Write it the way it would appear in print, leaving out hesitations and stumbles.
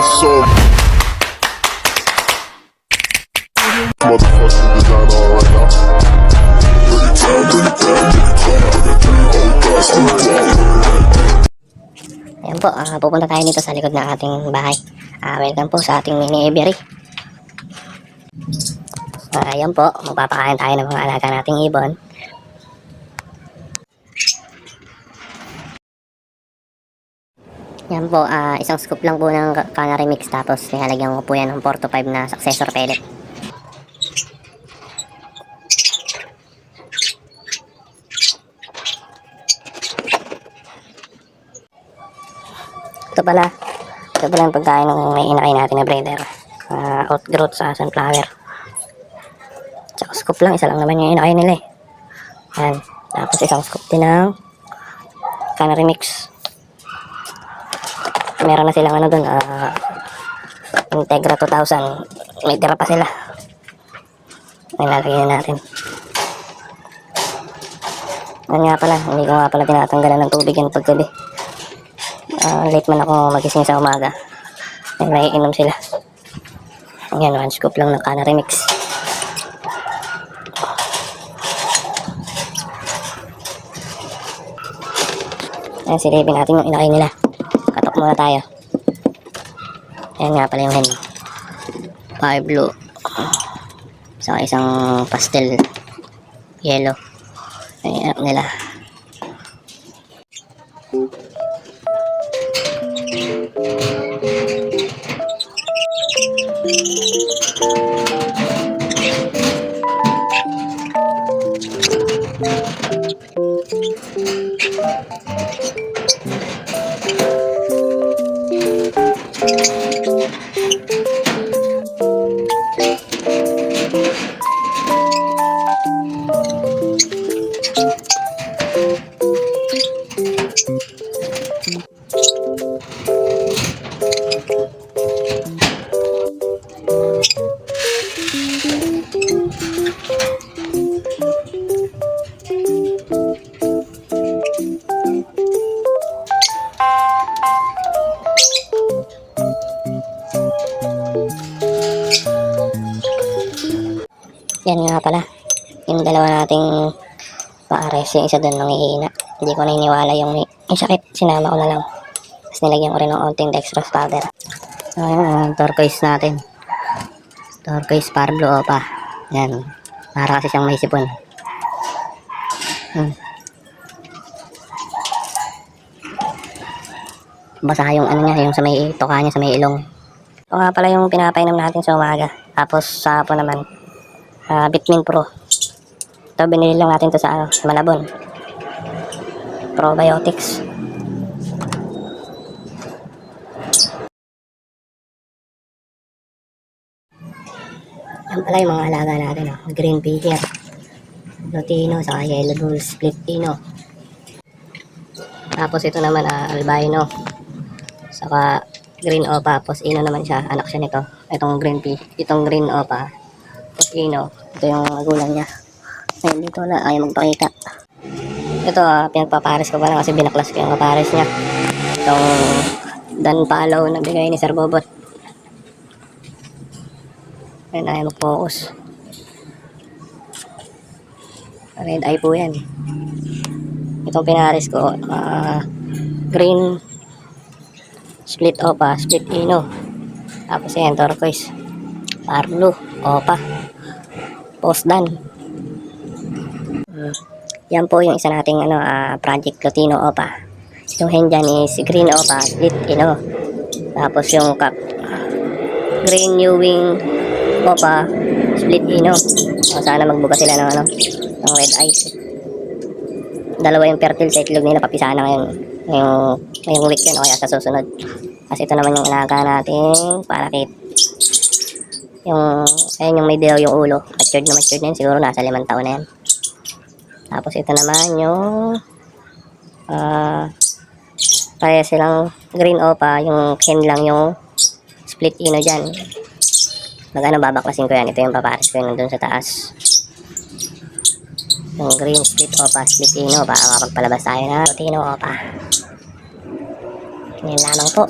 got some motherfucking design on right now. Ayan po, pupunta tayo dito sa likod ng ating bahay. Welcome po sa ating mini aviary. Ayan po, magpapakain tayo ng mga alaga nating ibon. Yan po, isang scoop lang po ng canary mix, tapos nilalagyan ko po yan ng 4 to 5 na successor pellet. Ito pala yung pagkain ng may inakain natin na breeder. Outgrowth sa sunflower. Tsaka scoop lang, isa lang naman yung inakain nila eh. Yan, tapos isang scoop din ng canary mix. Meron na silang ano dun, Integra 2000. May tira pa sila. Nilalagyan natin. Yan nga pala, hindi ko nga pala tinatanggalan ng tubig yan paggabi. Late man ako magising sa umaga. Ay, naiinom sila. Yan, 1 scoop lang ng canary mix. Ayan, silipin natin yung inakain nila. Katok muna tayo. Ayan nga pala yung hen. Fire blue. Saka isang pastel yellow. Ayan nila. Yan nga pala, yung dalawa nating paares, yung isa doon nanghihina. Hindi ko naniniwala yung may sakit, sinama ko na lang. Tapos nilagyan ko rin ng onting dextrose powder. Ayan, turquoise natin. Turquoise Parblo Opa. Yan, para kasi siyang may sipon. Basa yung ano niya, yung sa may toka niya, sa may ilong. Ito nga pala yung pinapainom natin sa umaga. Tapos sa hapon naman, Vitamin Pro. Ito, binili lang natin to sa Malabon. Probiotics. Yan pala yung mga alaga natin. Green Picker, Lutino, saka Yellow Bull, Split Ino. Tapos ito naman, Albino. Saka Green Opa. Tapos Ino naman siya. Anak siya nito. Itong Green Opa. Tapos Ino. Ito yung magulang niya. Ngayon dito na ayaw magpakita. Ito, pinagpapares ko pa lang kasi binaklas ko yung kapares niya. Itong Dan Palaw na bigay ni Sir Bobot. Ayun, ayaw mag-focus. Red eye po yan. Itong pinares ko, green split Opa, split Ino. Tapos yan, turquoise Parblo Opa, post Dan. Yan po yung isa nating Project Lutino Opa. Yung hen dyan is Green Opa, Split Ino. Tapos yung Green New Wing Opa, Split Ino. Sana magbuka sila ng ng red eyes. Dalawa yung fertile sa itlog nila, papisa na ngayon. Ngayong week yun o kaya sa susunod. Kasi ito naman yung alaga natin parakit. Ayun yung may dilaw yung ulo. Matured na yan. Siguro nasa 5 taon na yan. Tapos ito naman yung kaya silang Green Opa, yung hen lang yung Split Ino dyan. Babaklasin ko yan. Ito yung papares ko yun nandun sa taas. Yung Green Split Opa, Split Ino, baka makapagpalabas tayo na Lutino Opa. Yan lamang po.